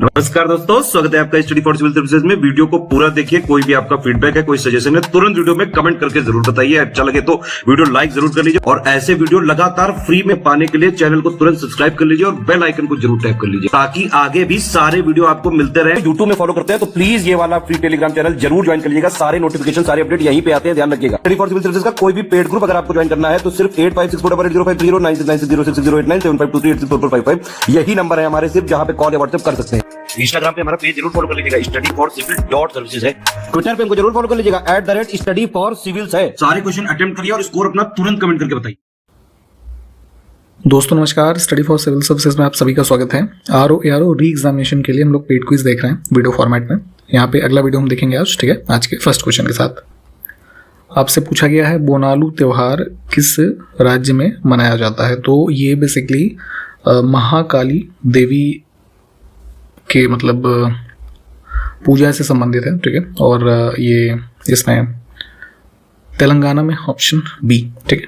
नमस्कार दोस्तों, स्वागत है आपका स्टडी फॉर सिविल सर्विसेज में। वीडियो को पूरा देखिए। कोई भी आपका फीडबैक है, कोई सजेशन है, तुरंत वीडियो में कमेंट करके जरूर बताइए। अच्छा लगे तो वीडियो लाइक जरूर कर लीजिए और ऐसे वीडियो लगातार फ्री में पाने के लिए चैनल को तुरंत सब्सक्राइब कर लीजिए और बेल आइकन को जरूर टैप कर लीजिए ताकि आगे भी सारे वीडियो आपको मिलते रहे। यूट्यूब में फॉलो करते हैं तो प्लीज ये वाला फ्री टेलीग्राम चैनल जरूर ज्वाइन कर लीजिएगा। सारे नोटिफिकेशन, सारे अपडेट यहीं पे आते हैं, ध्यान रखिएगा। स्टडी फॉर सिविल सर्विसेज का कोई भी पेड ग्रुप अगर आपको ज्वाइन करना है तो सिर्फ 856480560660897523864455 यही नंबर है हमारे, सिर्फ जहां पे कॉल या व्हाट्सएप कर सकते हैं। इंस्टाग्राम पे हमारा पेज जरूर फॉलो कर लीजिएगा, studyforcivil.services है। ट्विटर पे हमको जरूर फॉलो कर लीजिएगा, @studyforcivils है। सारे क्वेश्चन अटेम्प्ट करिए और स्कोर अपना तुरंत कमेंट करके बताइए। दोस्तों नमस्कार, स्टडी फॉर सिविल सर्विसेज में आप सभी का स्वागत है। आरओ री एग्जामिनेशन के लिए हम लोग पेड क्विज देख रहे हैं वीडियो फॉर्मेट में। यहाँ पे अगला वीडियो हम देखेंगे आज, ठीक है। आज के फर्स्ट क्वेश्चन के साथ आपसे पूछा गया है बोनालू त्योहार किस राज्य में मनाया जाता है। तो ये बेसिकली महाकाली देवी के मतलब पूजा से संबंधित है, ठीक है। और ये इसमें तेलंगाना में ऑप्शन बी, ठीक है।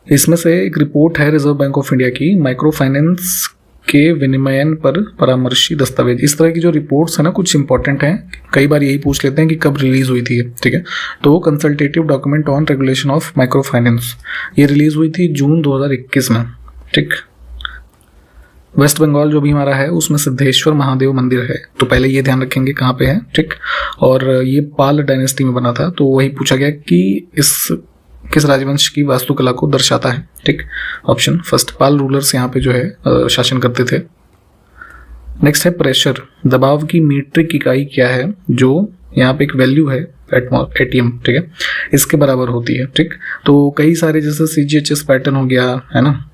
इसमें से एक रिपोर्ट है रिजर्व बैंक ऑफ इंडिया की, माइक्रो फाइनेंस के विनिमयन पर परामर्शी दस्तावेज। इस तरह की जो रिपोर्ट्स है ना, कुछ इंपॉर्टेंट हैं। कई बार यही पूछ लेते हैं कि कब रिलीज हुई थी, ठीक है। तो consultative document on regulation of micro finance ये रिलीज हुई थी जून 2021 में, ठीक। वेस्ट बंगाल जो भी हमारा है उसमें सिद्धेश्वर महादेव मंदिर है, तो पहले ये ध्यान रखेंगे कहाँ पे है, ठीक। और ये पाल डायनेस्टी में बना था, तो वही पूछा गया कि इस किस राजवंश की वास्तुकला को दर्शाता है, ठीक। ऑप्शन फर्स्ट, पाल रूलर्स यहाँ पे जो है शासन करते थे। नेक्स्ट है प्रेशर, दबाव की मीट्रिक इकाई क्या है, जो यहाँ पे एक वैल्यू है एटीएम, ठीक है, इसके बराबर होती है, ठीक। तो कई सारे जैसे CGHS पैटर्न हो गया है ना,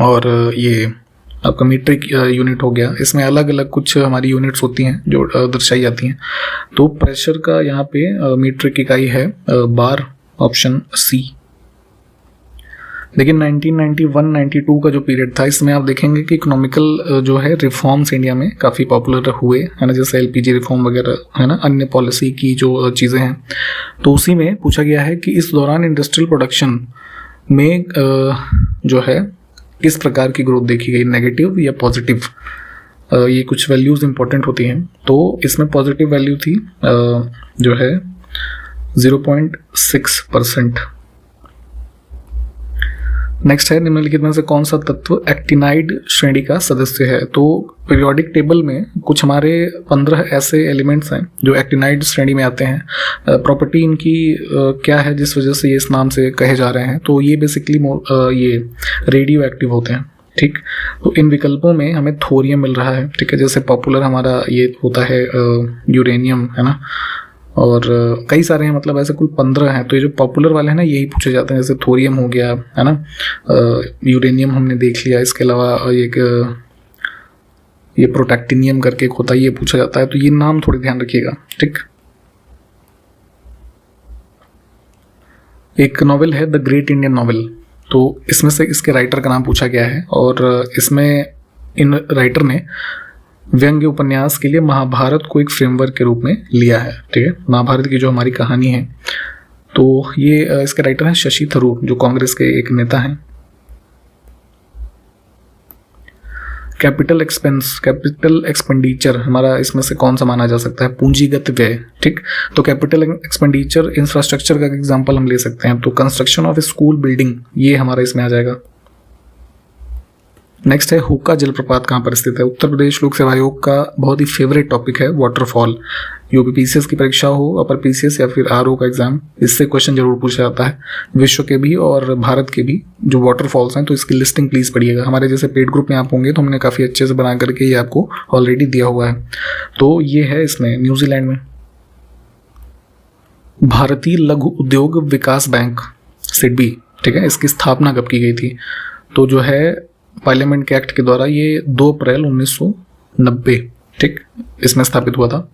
और ये आपका मीट्रिक यूनिट हो गया, इसमें अलग अलग कुछ हमारी यूनिट्स होती हैं जो दर्शाई जाती हैं। तो प्रेशर का यहाँ पे मीट्रिक इकाई है बार, ऑप्शन सी। लेकिन 1991-92 का जो पीरियड था, इसमें आप देखेंगे कि इकोनॉमिकल जो है रिफॉर्म्स इंडिया में काफ़ी पॉपुलर हुए है ना, जैसे LPG रिफॉर्म वगैरह है ना, अन्य पॉलिसी की जो चीज़ें हैं। तो उसी में पूछा गया है कि इस दौरान इंडस्ट्रियल प्रोडक्शन में जो है किस प्रकार की ग्रोथ देखी गई, नेगेटिव या पॉजिटिव। ये कुछ वैल्यूज़ इंपॉर्टेंट होती हैं। तो इसमें पॉजिटिव वैल्यू थी जो है 0.6%। नेक्स्ट है, निम्नलिखित में से कौन सा तत्व एक्टिनाइड श्रेणी का सदस्य है। तो पीरियोडिक टेबल में कुछ हमारे 15 ऐसे एलिमेंट्स हैं जो एक्टिनाइड श्रेणी में आते हैं। प्रॉपर्टी इनकी क्या है जिस वजह से ये इस नाम से कहे जा रहे हैं, तो ये बेसिकली ये रेडियो एक्टिव होते हैं, ठीक। तो इन विकल्पों में हमें थोरियम मिल रहा है, ठीक है। जैसे पॉपुलर हमारा ये होता है यूरेनियम, है ना, और कई सारे हैं, मतलब ऐसे कुल 15 हैं। तो ये जो पॉपुलर वाले हैं ना, यही पूछे जाते हैं, जैसे थोरियम हो गया, है ना, यूरेनियम हमने देख लिया। इसके अलावा ये प्रोटैक्टिनियम करके एक होता है, ये पूछा जाता है। तो ये नाम थोड़ी ध्यान रखिएगा, ठीक। एक नॉवेल है द ग्रेट इंडियन नॉवेल, तो इसमें से इसके राइटर का नाम पूछा गया है और इसमें इन राइटर ने व्यंग्य उपन्यास के लिए महाभारत को एक फ्रेमवर्क के रूप में लिया है, ठीक है। महाभारत की जो हमारी कहानी है, तो ये इसके राइटर हैं शशि थरूर, जो कांग्रेस के एक नेता हैं। कैपिटल एक्सपेंडिचर हमारा इसमें से कौन सा माना जा सकता है, पूंजीगत व्यय, ठीक। तो कैपिटल एक्सपेंडिचर इंफ्रास्ट्रक्चर का एग्जांपल हम ले सकते हैं, तो construction of A school building ये हमारा इसमें आ जाएगा। नेक्स्ट है हुक्का जलप्रपात कहाँ पर स्थित है। उत्तर प्रदेश लोक सेवा आयोग का बहुत ही फेवरेट टॉपिक है वाटरफॉल। जो भी PCS की परीक्षा हो, अपर PCS या फिर RO का एग्जाम, इससे क्वेश्चन जरूर पूछा जाता है, विश्व के भी और भारत के भी जो वाटरफॉल्स हैं। तो इसकी लिस्टिंग प्लीज पढ़िएगा। हमारे जैसे पेड ग्रुप में आप होंगे तो हमने काफ़ी अच्छे से बना करके ये आपको ऑलरेडी दिया हुआ है। तो ये है इसमें न्यूजीलैंड में। भारतीय लघु उद्योग विकास बैंक SIDBI, ठीक है, इसकी स्थापना कब की गई थी। तो जो है पार्लियामेंट के एक्ट के द्वारा ये 2 अप्रैल 1990, ठीक, इसमें स्थापित हुआ था।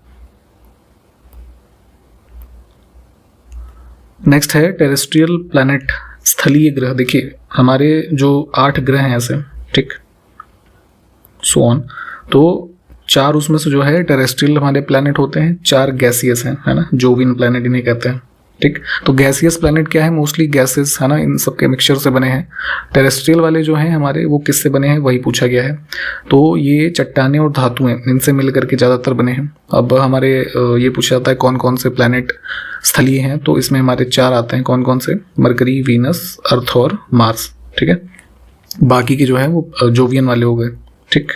नेक्स्ट है टेरेस्ट्रियल प्लैनेट, स्थलीय ग्रह। देखिए हमारे जो 8 ग्रह हैं ऐसे, ठीक, सो ऑन। तो 4 उसमें से जो है टेरेस्ट्रियल हमारे प्लैनेट होते हैं, 4 गैसियस हैं, है ना, जोविन प्लैनेट इन्हें कहते हैं, ठीक। तो गैसियस प्लैनेट क्या है, मोस्टली गैसेस है ना, इन सब के मिक्सचर से बने हैं। टेरेस्ट्रियल वाले जो हैं हमारे, वो किससे बने हैं वही पूछा गया है। तो ये चट्टानें और धातुएं इनसे मिल करके ज़्यादातर बने हैं। अब हमारे ये पूछा जाता है कौन कौन से प्लैनेट स्थलीय हैं, तो इसमें हमारे 4 आते हैं। कौन कौन से? मरकरी, वीनस, अर्थ और मार्स। ठीक है, बाकी के जो है वो जोवियन वाले हो गए। ठीक,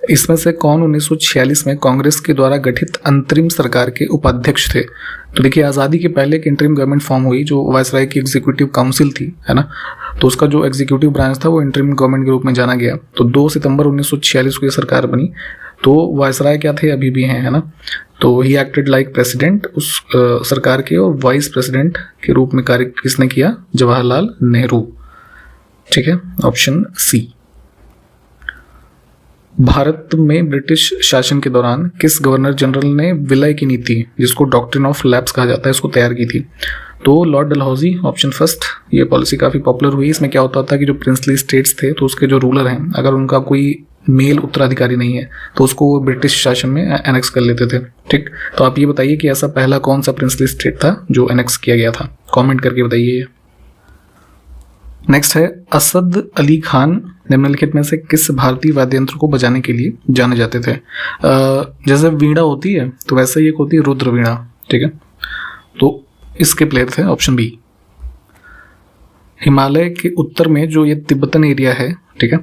इसमें से कौन 1946 में कांग्रेस के द्वारा गठित अंतरिम सरकार के उपाध्यक्ष थे? तो देखिए, आज़ादी के पहले एक इंटरिम गवर्नमेंट फॉर्म हुई जो वायसराय की एग्जीक्यूटिव काउंसिल थी, है ना। तो उसका जो एग्जीक्यूटिव ब्रांच था वो इंटरिम गवर्नमेंट के रूप में जाना गया। तो 2 सितंबर 1946 को ये सरकार बनी। तो वायसराय क्या थे, अभी भी हैं, है ना। तो ही एक्टेड लाइक प्रेसिडेंट उस सरकार के, और वाइस प्रेसिडेंट के रूप में कार्य किसने किया? जवाहरलाल नेहरू। ठीक है, ऑप्शन सी। भारत में ब्रिटिश शासन के दौरान किस गवर्नर जनरल ने विलय की नीति, जिसको डॉक्ट्रिन ऑफ लैप्स कहा जाता है, इसको तैयार की थी? तो लॉर्ड डलहौजी, ऑप्शन फर्स्ट। ये पॉलिसी काफ़ी पॉपुलर हुई। इसमें क्या होता था कि जो प्रिंसली स्टेट्स थे, तो उसके जो रूलर हैं, अगर उनका कोई मेल उत्तराधिकारी नहीं है तो उसको वो ब्रिटिश शासन में एनेक्स कर लेते थे। ठीक, तो आप ये बताइए कि ऐसा पहला कौन सा प्रिंसली स्टेट था जो एनेक्स किया गया था? कॉमेंट करके बताइए। नेक्स्ट है, असद अली खान निम्नलिखित में से किस भारतीय वाद्य यंत्र को बजाने के लिए जाने जाते थे? जैसे वीणा होती है तो वैसे ही एक होती है रुद्र वीणा। ठीक है, तो इसके प्लेयर थे ऑप्शन बी। हिमालय के उत्तर में जो ये तिब्बतन एरिया है, ठीक है,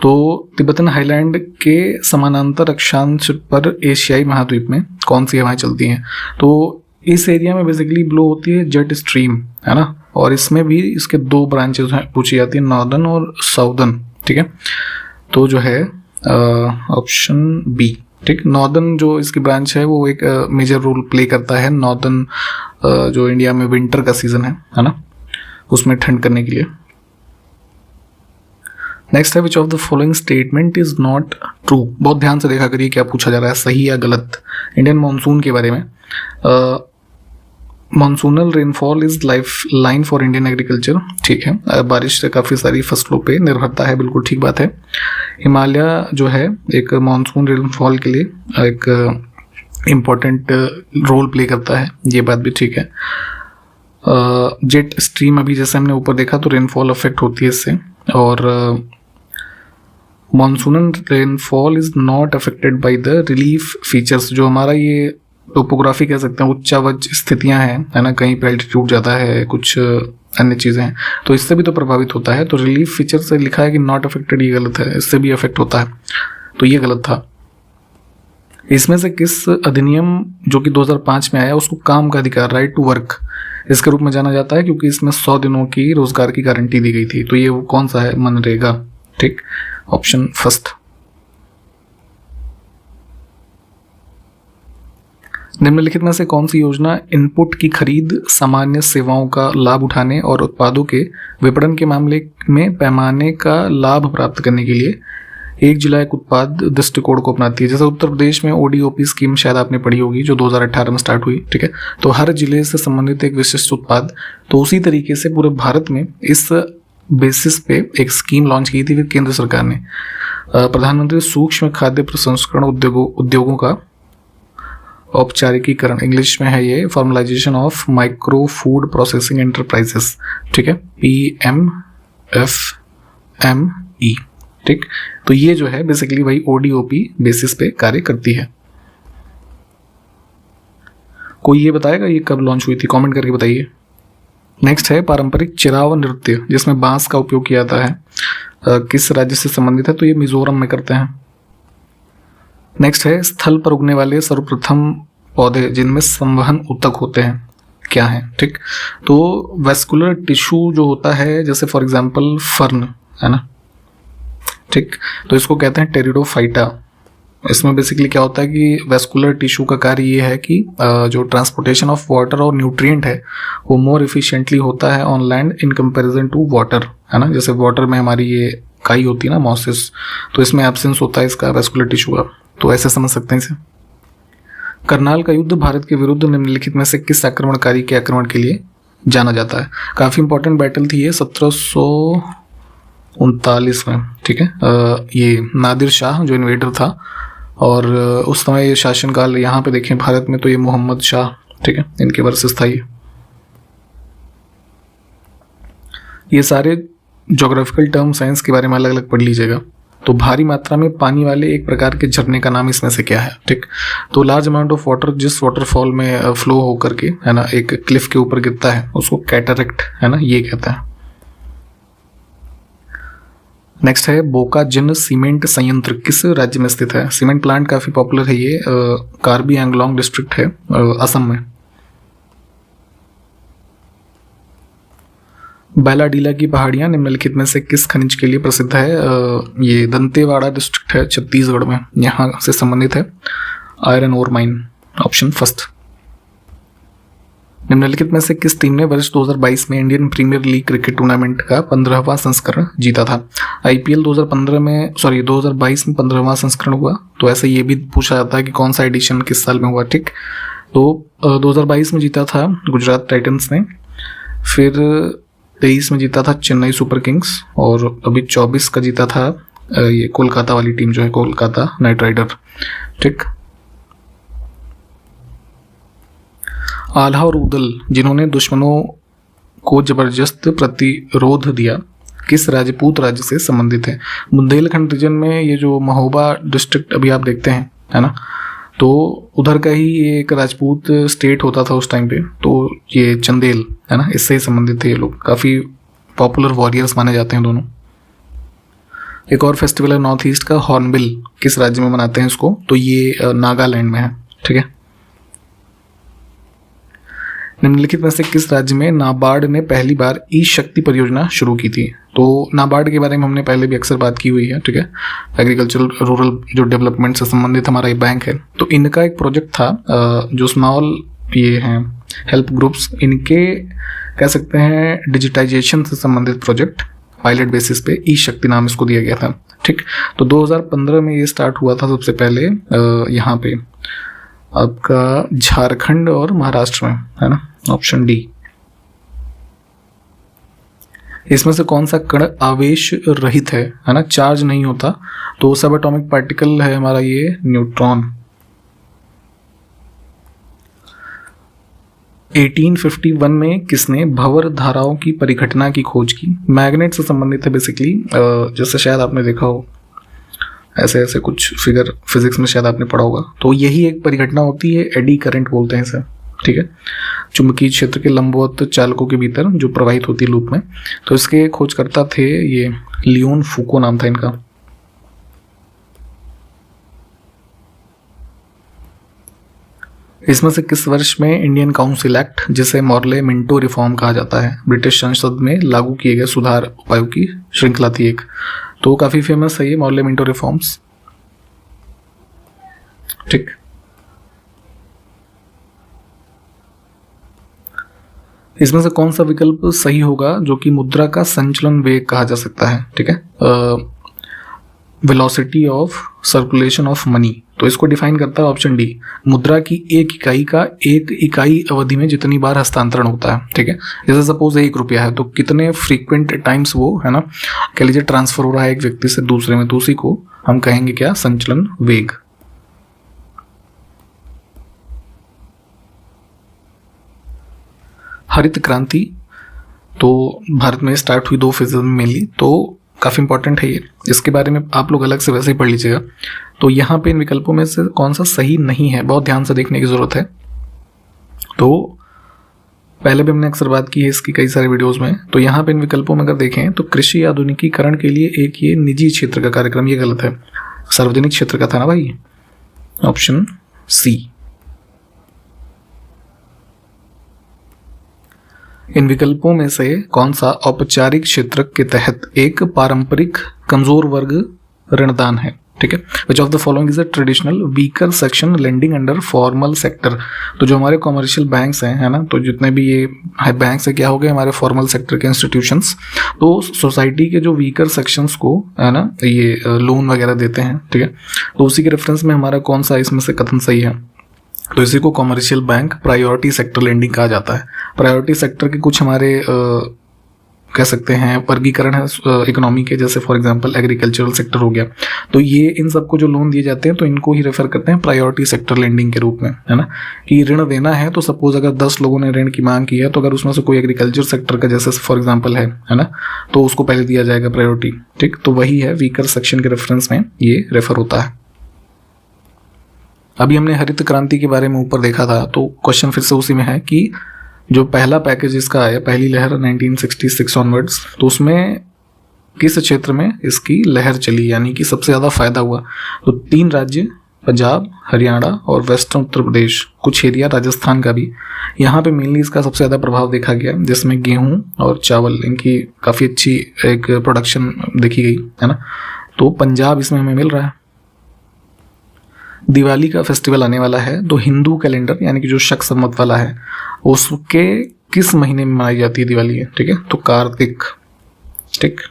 तो तिब्बतन हाईलैंड के समानांतर अक्षांश पर एशियाई महाद्वीप में कौन सी हवाएं चलती हैं? तो इस एरिया में बेसिकली ब्लो होती है जेट स्ट्रीम, है ना। और इसमें भी इसके 2 ब्रांचेस हैं, पूछी जाती है, नॉर्दर्न और साउदर्न। ठीक है, तो जो है ऑप्शन बी। ठीक, नॉर्दर्न जो इसकी ब्रांच है वो एक मेजर रोल प्ले करता है। नॉर्दर्न जो इंडिया में विंटर का सीजन है ना, उसमें ठंड करने के लिए। नेक्स्ट है, which of the following statement is not true? बहुत ध्यान से देखा करिए क्या पूछा जा रहा है, सही या गलत। इंडियन मानसून के बारे में, monsoonal rainfall is life line for Indian agriculture. ठीक है, बारिश से काफ़ी सारी फसलों पे निर्भरता है, बिल्कुल ठीक बात है। हिमालय जो है एक मानसून रेनफॉल के लिए एक इम्पॉर्टेंट रोल प्ले करता है, ये बात भी ठीक है। जेट स्ट्रीम अभी जैसे हमने ऊपर देखा तो रेनफॉल अफेक्ट होती है इससे, और monsoonal rainfall is not affected by the relief features. जो हमारा ये टोपोग्राफी कह सकते हैं, उच्चावच स्थितियां हैं, है ना, कहीं पे एल्टीट्यूड ज़्यादा है, कुछ अन्य चीज़ें हैं, तो इससे भी तो प्रभावित होता है। तो रिलीफ फीचर से लिखा है कि नॉट अफेक्टेड, ये गलत है, इससे भी अफेक्ट होता है, तो ये गलत था। इसमें से किस अधिनियम जो कि 2005 में आया उसको काम का अधिकार, राइट टू वर्क, इसके रूप में जाना जाता है, क्योंकि इसमें 100 दिनों की रोजगार की गारंटी दी गई थी। तो ये वो कौन सा है? मनरेगा। ठीक, ऑप्शन फर्स्ट। निम्नलिखित में से कौन सी योजना इनपुट की खरीद, सामान्य सेवाओं का लाभ उठाने और उत्पादों के विपणन के मामले में पैमाने का लाभ प्राप्त करने के लिए एक जिला एक उत्पाद दृष्टिकोण को अपनाती है? जैसे उत्तर प्रदेश में ODOP स्कीम शायद आपने पढ़ी होगी, जो 2018 में स्टार्ट हुई। ठीक है, तो हर जिले से संबंधित एक विशिष्ट उत्पाद। तो उसी तरीके से पूरे भारत में इस बेसिस पे एक स्कीम लॉन्च की थी केंद्र सरकार ने। प्रधानमंत्री सूक्ष्म खाद्य प्रसंस्करण उद्योगों का औपचारिकीकरण, इंग्लिश में है ये, formalisation of micro food processing enterprises. ठीक है, PMFME। ठीक, तो ये जो है बेसिकली वही ODOP बेसिस पे कार्य करती है। कोई ये बताएगा ये कब लॉन्च हुई थी? कमेंट करके बताइए। नेक्स्ट है, पारंपरिक चिराव नृत्य जिसमें बांस का उपयोग किया जाता है, किस राज्य से संबंधित है? तो ये मिजोरम में करते हैं। नेक्स्ट है, स्थल पर उगने वाले सर्वप्रथम पौधे जिनमें संवहन ऊतक होते हैं, क्या है? ठीक, तो वेस्कुलर टिश्यू जो होता है, जैसे फॉर एग्जांपल फर्न, है ना। ठीक, तो इसको कहते हैं टेरिडोफाइटा। इसमें बेसिकली क्या होता है कि वेस्कुलर टिश्यू का कार्य ये है कि जो ट्रांसपोर्टेशन ऑफ वाटर और न्यूट्रिएंट है वो मोर एफिशिएंटली होता है on land in comparison to water, है ना। जैसे वाटर में हमारी ये काई होती है ना, मॉसिस, तो इसमें एब्सेंस होता है इसका वेस्कुलर टिश्यू का, तो ऐसे समझ सकते हैं इसे। करनाल का युद्ध भारत के विरुद्ध निम्नलिखित में से किस आक्रमणकारी के आक्रमण के लिए जाना जाता है? काफ़ी इंपॉर्टेंट बैटल थी ये 1739 में। ठीक है, ये नादिर शाह जो इन्वेडर था, और उस समय ये शासनकाल यहाँ पे देखें भारत में तो ये मोहम्मद शाह ठीक है, इनके वर्सेस था ये सारे ज्योग्राफिकल टर्म साइंस के बारे में अलग अलग पढ़ लीजिएगा। तो भारी मात्रा में पानी वाले एक प्रकार के झरने का नाम इसमें से क्या है, ठीक। तो लार्ज अमाउंट ऑफ वाटर जिस वाटरफॉल में फ्लो होकर के, है ना, एक क्लिफ के ऊपर गिरता है उसको कैटरेक्ट, है ना, ये कहता है। नेक्स्ट है बोकाजिन सीमेंट संयंत्र किस राज्य में स्थित है। सीमेंट प्लांट काफी पॉपुलर है ये, कार्बी एंगलोंग डिस्ट्रिक्ट है असम में। बैलाडीला की पहाड़ियां निम्नलिखित में से किस खनिज के लिए प्रसिद्ध है। ये दंतेवाड़ा डिस्ट्रिक्ट है छत्तीसगढ़ में, यहाँ से संबंधित है iron ore mine, option first. निम्नलिखित में से किस टीम ने वर्ष 2022 में Indian premier league cricket tournament का 15वां संस्करण जीता था। आईपीएल 2022 में 15वां संस्करण हुआ, तो ऐसे ये भी पूछा जाता है कि कौन सा एडिशन किस साल में हुआ, ठीक। तो 2022 में जीता था गुजरात टाइटंस ने, फिर 23 में जीता था चेन्नई सुपर किंग्स, और अभी 24 का जीता था ये कोलकाता वाली टीम जो है, कोलकाता नाइट राइडर, ठीक। आल्हा और उदल जिन्होंने दुश्मनों को जबरदस्त प्रतिरोध दिया किस राजपूत राज्य से संबंधित है। बुंदेलखंड रीजन में ये जो महोबा डिस्ट्रिक्ट अभी आप देखते हैं, है ना, तो उधर का ही ये एक राजपूत स्टेट होता था उस टाइम पे, तो ये चंदेल, है ना, इससे ही संबंधित थे ये लोग, काफ़ी पॉपुलर वॉरियर्स माने जाते हैं दोनों। एक और फेस्टिवल है नॉर्थ ईस्ट का, हॉर्नबिल, किस राज्य में मनाते हैं इसको, तो ये नागालैंड में है, ठीक है। निम्नलिखित में से किस राज्य में नाबार्ड ने पहली बार ई शक्ति परियोजना शुरू की थी। तो नाबार्ड के बारे में हमने पहले भी अक्सर बात की हुई है, ठीक है। एग्रीकल्चरल रूरल जो डेवलपमेंट से संबंधित हमारा ये बैंक है, तो इनका एक प्रोजेक्ट था जो स्मॉल ये हैं हेल्प ग्रुप्स, इनके कह सकते हैं डिजिटाइजेशन से संबंधित प्रोजेक्ट, पायलट बेसिस पे ई शक्ति नाम इसको दिया गया था, ठीक। तो 2015 में ये स्टार्ट हुआ था सबसे पहले यहाँ पे आपका झारखंड और महाराष्ट्र में, है ना, ऑप्शन डी। इसमें से कौन सा कण आवेश रहित है ना, चार्ज नहीं होता, तो सब एटॉमिक पार्टिकल है हमारा ये न्यूट्रॉन। 1851 में किसने भंवर धाराओं की परिघटना की खोज की। मैग्नेट से संबंधित है बेसिकली, जैसे शायद आपने देखा हो, ऐसे ऐसे कुछ फिगर फिजिक्स में शायद आपने पढ़ा होगा। तो यही एक परिघटना होती है, एडी करंट बोलते हैं इसे, ठीक है, चुंबकीय क्षेत्र के लंबवत चालकों के भीतर जो प्रवाहित होती है लूप में। तो इसके खोजकर्ता थे ये लियोन फूको नाम था इनका। इसमें से किस वर्ष में इंडियन काउंसिल एक्ट, जिसे मॉर्ले मिंटो रिफॉर्म कहा जाता है, ब्रिटिश संसद में लागू किए गए सुधार उपायों की श्रृंखला थी एक, तो काफी फेमस है ये मॉर्ले मिंटो रिफॉर्म्स, ठीक। इसमें से कौन सा विकल्प सही होगा जो कि मुद्रा का संचलन वेग कहा जा सकता है, ठीक है, velocity of circulation of money. तो इसको डिफाइन करता है ऑप्शन डी, मुद्रा की एक इकाई का एक इकाई अवधि में जितनी बार हस्तांतरण होता है, ठीक है। जैसे सपोज 1 रुपया है, तो कितने फ्रीक्वेंट टाइम्स वो, है ना, कह लीजिए ट्रांसफर हो रहा है एक व्यक्ति से दूसरे में, तो उसी को हम कहेंगे क्या, संचलन वेग। हरित क्रांति तो भारत में स्टार्ट हुई 2 फेज में मेनली, तो काफ़ी इंपॉर्टेंट है ये, इसके बारे में आप लोग अलग से वैसे ही पढ़ लीजिएगा। तो यहाँ पे इन विकल्पों में से कौन सा सही नहीं है, बहुत ध्यान से देखने की ज़रूरत है। तो पहले भी हमने अक्सर बात की है इसकी कई सारे वीडियोस में। तो यहाँ पे इन विकल्पों में अगर देखें तो कृषि आधुनिकीकरण के लिए एक ये निजी क्षेत्र का कार्यक्रम, ये गलत है, सार्वजनिक क्षेत्र का था ना भाई, ऑप्शन सी। इन विकल्पों में से कौन सा औपचारिक क्षेत्र के तहत एक पारंपरिक कमजोर वर्ग ऋणदान है, ठीक है। Which of the following is a traditional weaker section lending under formal sector. तो जो हमारे कॉमर्शियल बैंक्स हैं, है ना, तो जितने भी ये बैंक्स है क्या हो गए हमारे फॉर्मल सेक्टर के इंस्टीट्यूशंस, तो सोसाइटी के जो वीकर सेक्शंस को, है ना, ये लोन वगैरह देते हैं, ठीक है। तो उसी के रेफरेंस में हमारा कौन सा इसमें से कथन सही है, तो इसी को commercial bank priority sector lending कहा जाता है। प्रायोरिटी सेक्टर के कुछ हमारे कह कह सकते हैं वर्गीकरण है इकोनॉमी के, जैसे फॉर एग्जांपल एग्रीकल्चरल सेक्टर हो गया, तो ये इन सबको जो लोन दिए जाते हैं तो इनको ही रेफर करते हैं प्रायोरिटी सेक्टर लेंडिंग के रूप में, है ना। कि ऋण देना है तो सपोज अगर 10 लोगों ने ऋण की मांग की है, तो अगर उसमें से कोई एग्रीकल्चर सेक्टर का जैसे फॉर एग्जाम्पल है ना, तो उसको पहले दिया जाएगा प्रायोरिटी। ठीक, तो वही है वीकर सेक्शन के रेफरेंस में ये रेफर होता है। अभी हमने हरित क्रांति के बारे में ऊपर देखा था, तो क्वेश्चन फिर से उसी में है कि जो पहला पैकेज इसका आया, पहली लहर 1966 ऑनवर्ड्स, तो उसमें किस क्षेत्र में इसकी लहर चली, यानी कि सबसे ज़्यादा फायदा हुआ। तो 3 राज्य, पंजाब, हरियाणा और वेस्टर्न उत्तर प्रदेश, कुछ एरिया राजस्थान का भी, यहाँ पे मेनली इसका सबसे ज़्यादा प्रभाव देखा गया, जिसमें गेहूँ और चावल इनकी काफ़ी अच्छी एक प्रोडक्शन देखी गई, है ना। तो पंजाब इसमें हमें मिल रहा है। दिवाली का फेस्टिवल आने वाला है, तो हिंदू कैलेंडर यानी कि जो शक संवत वाला है उसके किस महीने में मनाई जाती है दिवाली है, ठीक है, तो कार्तिक। ठीक,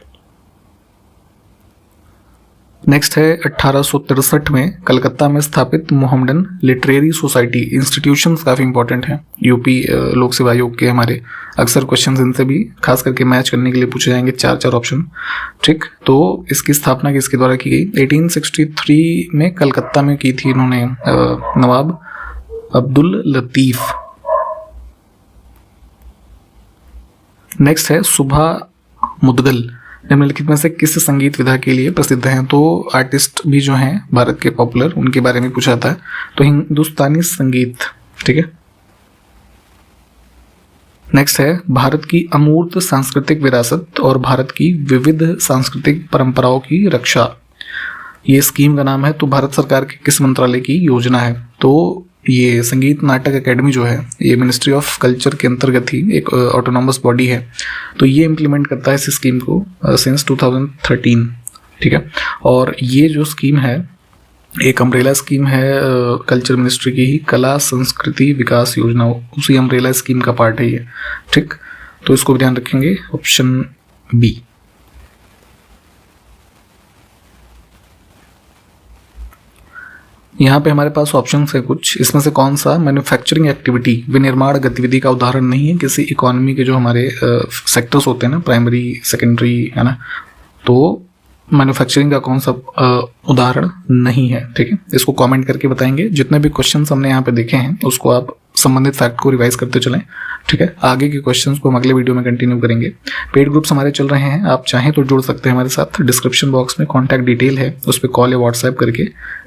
नेक्स्ट है 1863 में कलकत्ता में स्थापित मोहम्मडन लिटरेरी सोसाइटी। इंस्टीट्यूशंस काफ़ी इंपॉर्टेंट हैं यूपी लोक सेवा आयोग के हमारे, अक्सर क्वेश्चंस इनसे भी खास करके मैच करने के लिए पूछे जाएंगे, 4 ऑप्शन। ठीक, तो इसकी स्थापना किसके द्वारा की गई? 1863 में कलकत्ता में की थी इन्होंने नवाब अब्दुल लतीफ। नेक्स्ट है सुभा मुदगल निम्नलिखित में से किस संगीत विधा के लिए प्रसिद्ध हैं? तो आर्टिस्ट भी जो हैं भारत के पॉपुलर, उनके बारे में पूछा था, तो हिंदुस्तानी संगीत। ठीक है, नेक्स्ट है भारत की अमूर्त सांस्कृतिक विरासत और भारत की विविध सांस्कृतिक परंपराओं की रक्षा, ये स्कीम का नाम है। तो भारत सरकार के किस मंत्रालय की योजना है? तो ये संगीत नाटक एकेडमी जो है ये मिनिस्ट्री ऑफ कल्चर के अंतर्गत ही एक ऑटोनॉमस बॉडी है, तो ये इम्प्लीमेंट करता है इस स्कीम को सिंस 2013। ठीक है, और ये जो स्कीम है एक अम्ब्रेला स्कीम है कल्चर मिनिस्ट्री की ही, कला संस्कृति विकास योजना, उसी अम्ब्रेला स्कीम का पार्ट है ये। ठीक, तो इसको भी ध्यान रखेंगे, ऑप्शन बी। यहाँ पे हमारे पास ऑप्शंस है कुछ, इसमें से कौन सा मैन्युफैक्चरिंग एक्टिविटी विनिर्माण गतिविधि का उदाहरण नहीं है किसी इकोनॉमी के जो हमारे सेक्टर्स होते हैं ना, प्राइमरी सेकेंडरी, है ना, तो मैन्युफैक्चरिंग का कौन सा उदाहरण नहीं है। ठीक है, इसको कमेंट करके बताएंगे। जितने भी क्वेश्चंस हमने यहाँ पे देखे हैं उसको आप संबंधित फैक्ट को रिवाइज करते चलें। ठीक है, आगे के क्वेश्चंस को हम अगले वीडियो में कंटिन्यू करेंगे। पेड ग्रुप्स हमारे चल रहे हैं, आप चाहें तो जुड़ सकते हैं हमारे साथ। डिस्क्रिप्शन बॉक्स में कॉन्टैक्ट डिटेल है, उस पर कॉल या व्हाट्सएप करके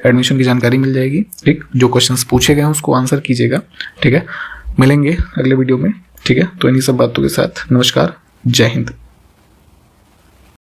एडमिशन की जानकारी मिल जाएगी। ठीक, जो क्वेश्चंस पूछे गए हैं उसको आंसर कीजिएगा। ठीक है, मिलेंगे अगले वीडियो में। ठीक है, तो इन्हीं सब बातों के साथ नमस्कार, जय हिंद।